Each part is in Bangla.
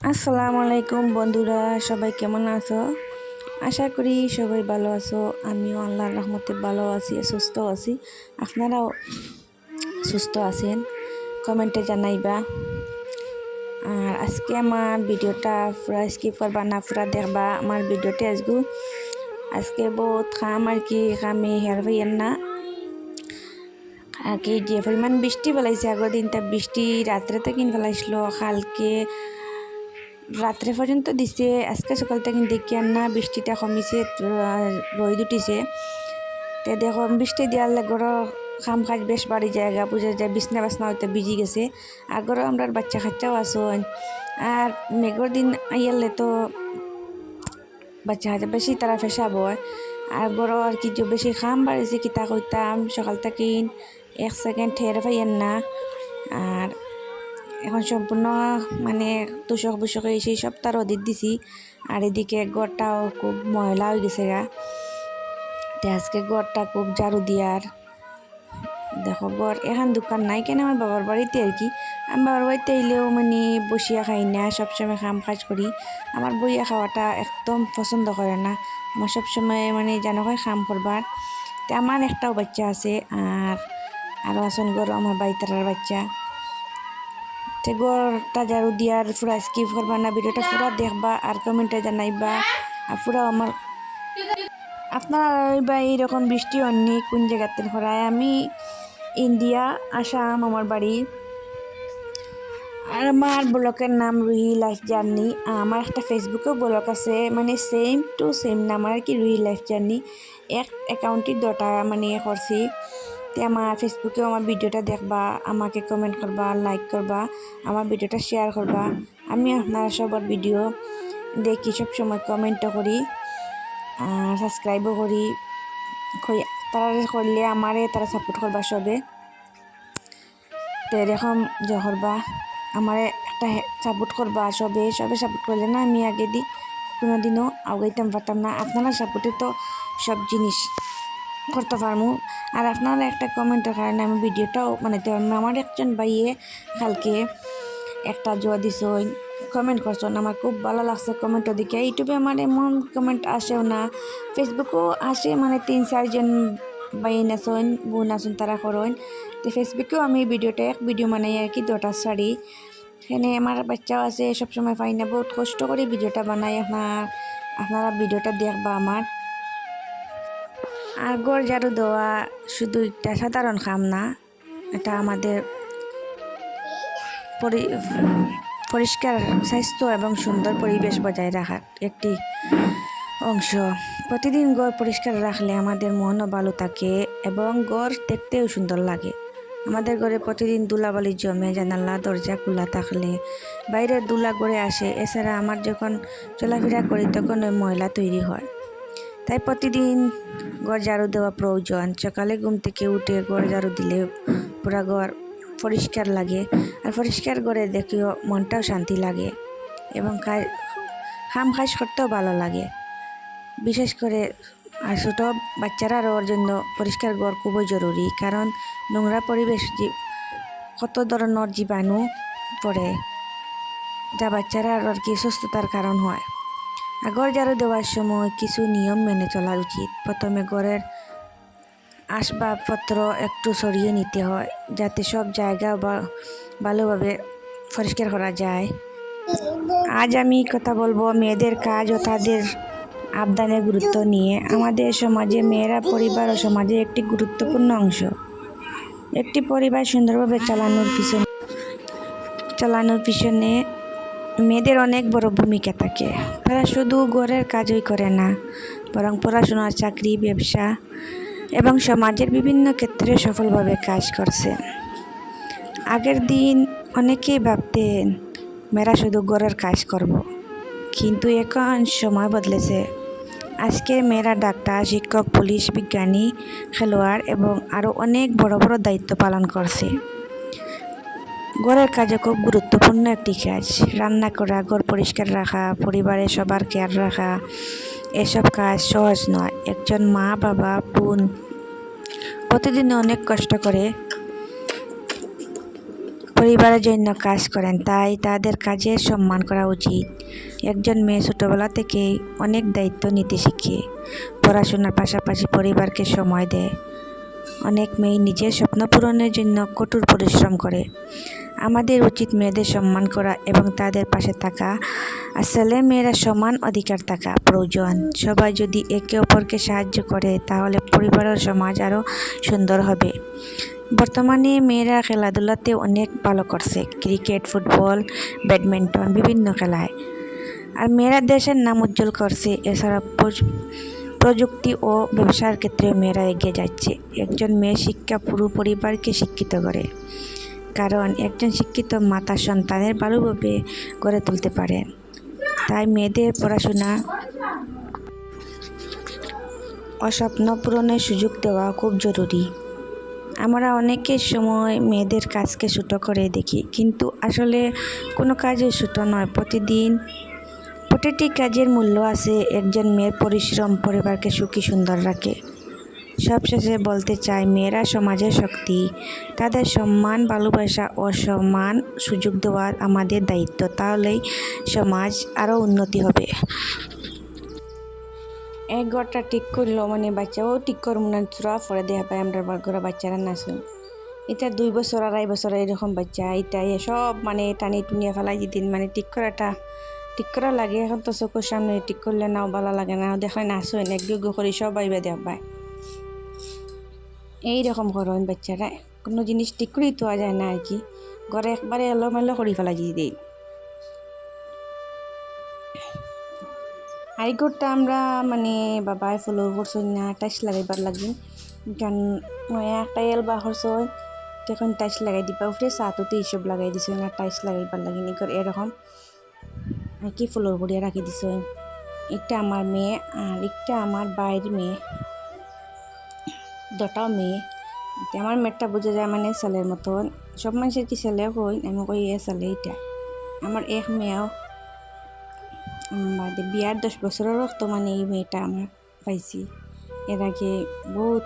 আসসালামু আলাইকুম বন্ধুরা, সবাই কেমন আছো? আশা করি সবাই ভালো আছো। আমিও আল্লাহর রহমতে ভালো আছি, সুস্থ আছি। আপনারাও সুস্থ আছেন কমেন্টে জানাইবা। আর আজকে আমার ভিডিওটা পুরা স্কিপ করবা না, পুরা দেখবা আমার ভিডিওতে। আজকে বহুত খাম আর কি, খামে হেয়ার ভাইয়ের না আর কি যে পরিমাণ বৃষ্টি ফেলাইছে। আগের দিনটা বৃষ্টি রাত্রে তো কিন ফেলাইছিল, কালকে রাত্রে পর্যন্ত দিছে। আজকে সকাল থেকে দেখি আর না বৃষ্টিটা কমিছে, রোদ উঠিছে। তে দেখো বৃষ্টি দেওয়ার গরো খাম কাজ বেশ বাড়ি জায়গা বুঝা যায়, বিছনা বাসনা হয়তো ভিজি গেছে। আগরও আমরা বাচ্চা কাচ্চাও আসন। আর মেঘর দিন আইয়ালে তো বাচ্চা কাচ্চা বেশি তারা ফেসাব হয়। আর গরো আর কি যে বেশি খাম বাড়িছে কিতা কইতাম, সকাল থেকে 1 সেকেন্ড ঠের পাইয়েন না। আর এখন সম্পূর্ণ মানে তুষক বুষক সেই সপ্তাহ রোদিত দিছি। আর এদিকে ঘরটাও খুব ময়লা হয়ে গেছে গা। তো আজকে ঘরটা খুব ঝাড়ু দিয়ার। দেখো ঘর এখন দোকান নাই কেন আমার বাবার বাড়িতে আর কি। আমি বাবার বাড়িতে এলেও মানে বসিয়া খাই না, সবসময় কাম কাজ করি। আমার বইয়া খাওয়াটা একদম পছন্দ করে না। আমার সবসময় মানে জানো হয় কাম করবার। তো আমার একটাও বাচ্চা আছে, আর আরও আসন গরু আমার বাইতারার বাচ্চা। তো ঘরটা ঝাড়ু দিয়ার পুরা স্কিপ করবা না, ভিডিওটা পুরা দেখবা আর কমেন্টে জানাইবা। আর পুরা আমার আপনারা বা এইরকম বৃষ্টি হননি কোন জায়গাতে হরায়। আমি ইন্ডিয়া, আসাম আমার বাড়ি। আর আমার ব্লকের নাম রুহি লাইফ জার্নি। আমার একটা ফেসবুকেও ব্লগ আছে, মানে সেম টু সেম নাম আর কি, রুহি লাইফ জার্নি। এক অ্যাকাউন্টে দুটা মানে করছি। তো আমার ফেসবুকেও আমার ভিডিওটা দেখবা, আমাকে কমেন্ট করবা, লাইক করবা, আমার ভিডিওটা শেয়ার করবা। আমি আপনারা সবার ভিডিও দেখি, সবসময় কমেন্টও করি আর সাবস্ক্রাইবও করি। তারা করলে আমারে তারা সাপোর্ট করবা সবে। তো এরকম যে করবা আমারে একটা সাপোর্ট করবা, সবে সাপোর্ট করলে না আমি আগে দিই কোনোদিনও আগাইতাম পারতাম না। আপনারা সাপোর্টে তো সব জিনিস করতে পারবো। আর আপনারা একটা কমেন্টের কারণে আমি ভিডিওটাও বানাইতে পারবো। আমার একজন ভাইয়ে কালকে একটা জোয়া দিছ, কমেন্ট করছেন, আমার খুব ভালো লাগছে কমেন্টও দিকে। ইউটিউবে আমার এমন কমেন্ট আসেও না, ফেসবুকেও আসে, মানে 3-4 জন বাইন আসুন, বোন আসুন, তারা করেন। তো ফেসবুকেও আমি এক ভিডিও বানাই আর কি, 2টা শাড়ি। এখানে আমার বাচ্চাও আছে, সবসময় পাই না, বহুত কষ্ট করে ভিডিওটা বানাই। আপনারা ভিডিওটা দেখবা আমার। আর ঘর ঝাড়ু দেওয়া শুধু একটা সাধারণ কাম না, এটা আমাদের পরিষ্কার স্বাস্থ্য এবং সুন্দর পরিবেশ বজায় রাখার একটি অংশ। প্রতিদিন ঘর পরিষ্কার রাখলে আমাদের মনও ভালো থাকে এবং ঘর দেখতেও সুন্দর লাগে। আমাদের ঘরে প্রতিদিন ধুলাবালি জমে, জানালা দরজা খোলা থাকলে বাইরের ধুলা ঘরে আসে। এছাড়া আমার যখন চলাফেরা করি তখন ওই ময়লা তৈরি হয়। তাই প্রতিদিন ঘর ঝাড়ু দেওয়া প্রয়োজন। সকালে ঘুম থেকে উঠে ঘর ঝাড়ু দিলে পুরা ঘর পরিষ্কার লাগে। আর পরিষ্কার করে দেখেও মনটাও শান্তি লাগে এবং কাম কাজ করতেও ভালো লাগে। বিশেষ করে আর ছোটো বাচ্চারা ওর জন্য পরিষ্কার ঘর খুবই জরুরি, কারণ নোংরা পরিবেশ কত ধরনের জীবাণু পড়ে, যা বাচ্চারা আর কি সুস্থতার কারণ হয়। আর ঘর ঝাড়ু দেওয়ার সময় কিছু নিয়ম মেনে চলা উচিত। প্রথমে ঘরের আসবাবপত্র একটু সরিয়ে নিতে হয়, যাতে সব জায়গা ভালোভাবে পরিষ্কার করা যায়। আজ আমি কথা বলবো মেয়েদের কাজ ও তাদের আবদানের গুরুত্ব নিয়ে। আমাদের সমাজে মেয়েরা পরিবার ও সমাজের একটি গুরুত্বপূর্ণ অংশ। একটি পরিবার সুন্দরভাবে চালানোর পিছনে মেয়েদের অনেক বড় ভূমিকা থাকে। তারা শুধু ঘরের কাজই করে না, বরং পড়াশোনা, চাকরি, ব্যবসা এবং সমাজের বিভিন্ন ক্ষেত্রে সফলভাবে কাজ করছে। আগের দিন অনেকেই ভাবতেন মেয়েরা শুধু ঘরের কাজ করব, কিন্তু এখন সময় বদলেছে। আজকে মেয়েরা ডাক্তার, শিক্ষক, পুলিশ, বিজ্ঞানী, খেলোয়াড় এবং আরও অনেক বড় বড় দায়িত্ব পালন করছে। ঘরের কাজে খুব গুরুত্বপূর্ণ একটি কাজ। রান্না করা, ঘর পরিষ্কার রাখা, পরিবারের সবার কেয়ার রাখা, এসব কাজ সহজ নয়। একজন মা, বাবা, বোন প্রতিদিন অনেক কষ্ট করে পরিবারের জন্য কাজ করেন, তাই তাদের কাজের সম্মান করা উচিত। একজন মেয়ে ছোটবেলা থেকেই অনেক দায়িত্ব নিতে শিখে, পড়াশোনার পাশাপাশি পরিবারকে সময় দেয়। অনেক মেয়ে নিজের স্বপ্ন পূরণের জন্য কঠোর পরিশ্রম করে। আমাদের উচিত মেয়েদের সম্মান করা এবং তাদের পাশে থাকা। আর ছেলে মেয়েরা সমান অধিকার থাকা প্রয়োজন। সবাই যদি একে অপরকে সাহায্য করে তাহলে পরিবার ও সমাজ আরও সুন্দর হবে। বর্তমানে মেয়েরা খেলাধুলাতে অনেক ভালো করছে, ক্রিকেট, ফুটবল, ব্যাডমিন্টন, বিভিন্ন খেলায়। আর মেয়েরা দেশের নাম উজ্জ্বল করছে। এছাড়া প্রযুক্তি ও ব্যবসার ক্ষেত্রে মেয়েরা এগিয়ে যাচ্ছে। একজন মেয়ের শিক্ষা পুরো পরিবারকে শিক্ষিত করে, কারণ একজন শিক্ষিত মা তার সন্তানের ভালোভাবে গড়ে তুলতে পারে। তাই মেয়েদের পড়াশোনা ও স্বপ্ন পূরণের সুযোগ দেওয়া খুব জরুরি। আমরা অনেকের সময় মেয়েদের কাজকে ছোটো করে দেখি, কিন্তু আসলে কোনো কাজই ছোটো নয়। প্রতিটি কাজের মূল্য আছে। একজন মেয়ের পরিশ্রম পরিবারকে সুখী সুন্দর রাখে। সবশেষে বলতে চাই, মেয়েরা সমাজের শক্তি। তাদের সম্মান, ভালোবাসা ও সমান সুযোগ দেওয়া আমাদের দায়িত্ব। তাহলেই সমাজ আরও উন্নতি হবে। এক ঘরটা ঠিক করলো মানে বাচ্চাও ঠিক করবো না, চূড়া পরে দেওয়া পায় আমরা ঘরে বাচ্চারা নাচুন। এটা 2 বছর 2.5 বছর এরকম বাচ্চা, এটা সব মানে টানি টুনিয়া ফেলাই যেদিন মানে ঠিক করা লাগে। এখন তো চোখের সামনে ঠিক করলে নাও ভালো লাগে না, দেখলে নাচুন একযোগ্য করি সব আইবা দেওয়া পায়। এইরকম করেন বাচ্চারা, কোনো জিনিস ঠিক করেই তো যায় না আর কি, ঘরে একবারে এলোমেলো করে ফেলা দিয়ে দেই। আর ঘরটা আমরা মানে বাবাই ফ্লোর করছেন না, টাইস লাগাইবার লাগবে, কারণ একটা এলবা করছে তখন টাইস লাগাই দিবা, উঠে ছাতুতে এইসব লাগাই দিছে না, টাইস লাগাইবার লাগে নি এরকম আর কি ফ্লোর করিয়া রাখি দিছ। একটা আমার মেয়ে আর একটা আমার বাইরের মেয়ে, দুটাও মেয়ে। আমার মেয়েটা বোঝা যায় মানে ছেলের মতন, সব মানুষের কি ছেলে হই, আমি কই এ ছেলে। এটা আমার এক মেয়েও বাদে বিয়ার 10 বছরের রক্ত মানে এই মেয়েটা আমার পাইছি। এর আগে বহুত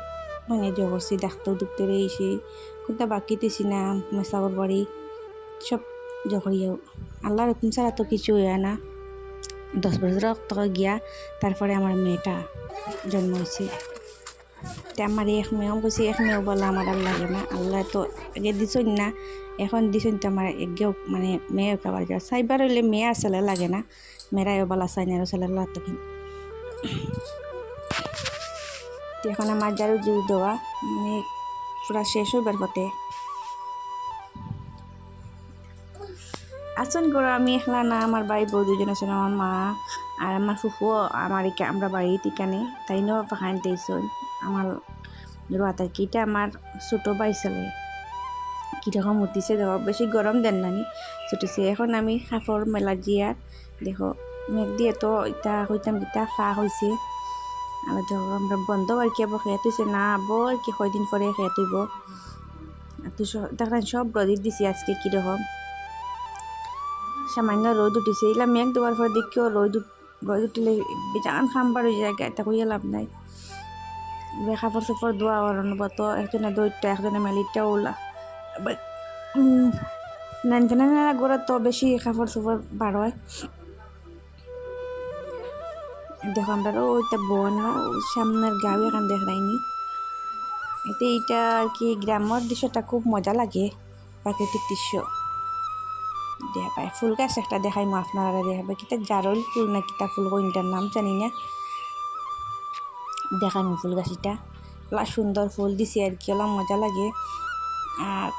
মানে জগরছি, ডাক্তার দুক্তরে এসে কোনটা বাকি দিছি না, মেসাবর বাড়ি সব জগরিয়াও। আল্লাহর হুকুম ছাড়া তো কিছু হয় না। 10 বছর রক্ত গিয়া তারপরে আমার মেয়েটা জন্ম হয়েছে। আমার এক মেয়েও বলছি, এক মেয়েও বলা আমার আর লাগে না, আল্লাহ তো আগে দিছই না, এখন দিছই তো আমার একগেও মানে মেয়েও খাবার যাওয়া সাইবার হইলে মেয়ে আর ছেলে লাগে না, মেয়েরাও বলা চাই না, ছেলের লাগতো কিন্তু। এখন আমার যারও জুড়ি দেওয়া মানে পুরা শেষ হইবার পথে। আসুন করো, আমি একলা না, আমার ভাই বউ দুজন আছেন, আমার মা আর আমার ফুফুও আমার আমরা বাড়িতে এখানে, তাই নো পাখান দিয়েছেন আমার রোয়াতা কিটা আমার ছোটো ভাই ছেলে কীরকম উঠিছে দেখো, বেশি গরম দেন নানি ছুটিছে। এখন আমি কাপড় মেলা দিয়ার দেখো মেঘ দিয়ে তো ইটা হইতাম ইটা ফা হয়েছে। আর দেখো আমরা বন্ধ আর কি আবার খেয়ে তুইছে না, আবো আর কি কয়দিন পরে খেয়ে তুইব। তুই দেখেন সব রোদ দিছি আজকে কীরকম সামান্য রোদ উঠিছে। এগুলা মেঘ দেওয়ার পরে দেখিও রোদ উঠিলে বেজান খাম্বার হয়ে যায়, এটা করিয়া লাভ নাই। কাপড় চাপড় ধোয়া অরণ্য তো একজনে দইটা একজনে মেলিটা ওলা নানা গড়ে তো বেশি কাপড় চাপড় বার হয়। দেখো আমরা ওইটা বন সামনের গাঁও এখান দেখাইনি, এতে এইটা আর কি গ্রামের দৃশ্যটা খুব মজা লাগে, প্রাকৃতিক দৃশ্য দেখা পায়। ফুল গাছ একটা দেখাই মা আপনারা দেখাবে, কিতা জারল ফুল না কিতা ফুল কোনটার নাম জানি না, দেখাই ফুল গাছটা ওলা সুন্দর ফুল দিছে আর কি, ওলা মজা লাগে। আর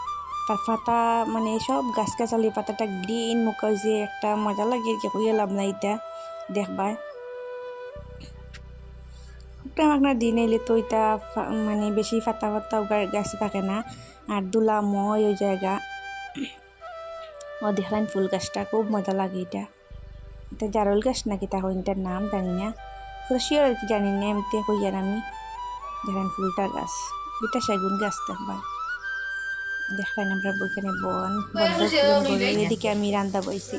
তার পাতা মানে সব গাছগাছালি পাতাটা গ্রিন মুখা হয়েছে, একটা মজা লাগে যে কইয়া লাভ নাই এটা দেখবার। আপনার দিন এলে তো এটা মানে বেশি পাতা গাছ থাকে না, আর দুলা মই ওই জায়গা ও দেখলেন ফুল গাছটা খুব মজা লাগে। এটা জারল গাছ নাকি তা এটার নাম জানি না, পুরো শিওর আর কি জানি না, এমনিতে কইয়ার আমি দেখেন ফুলটার গাছ, এটা সেগুন গাছ দেখবার। দেখেন আমরা ওইখানে বন্ধ এদিকে আমি রান্না বইছি।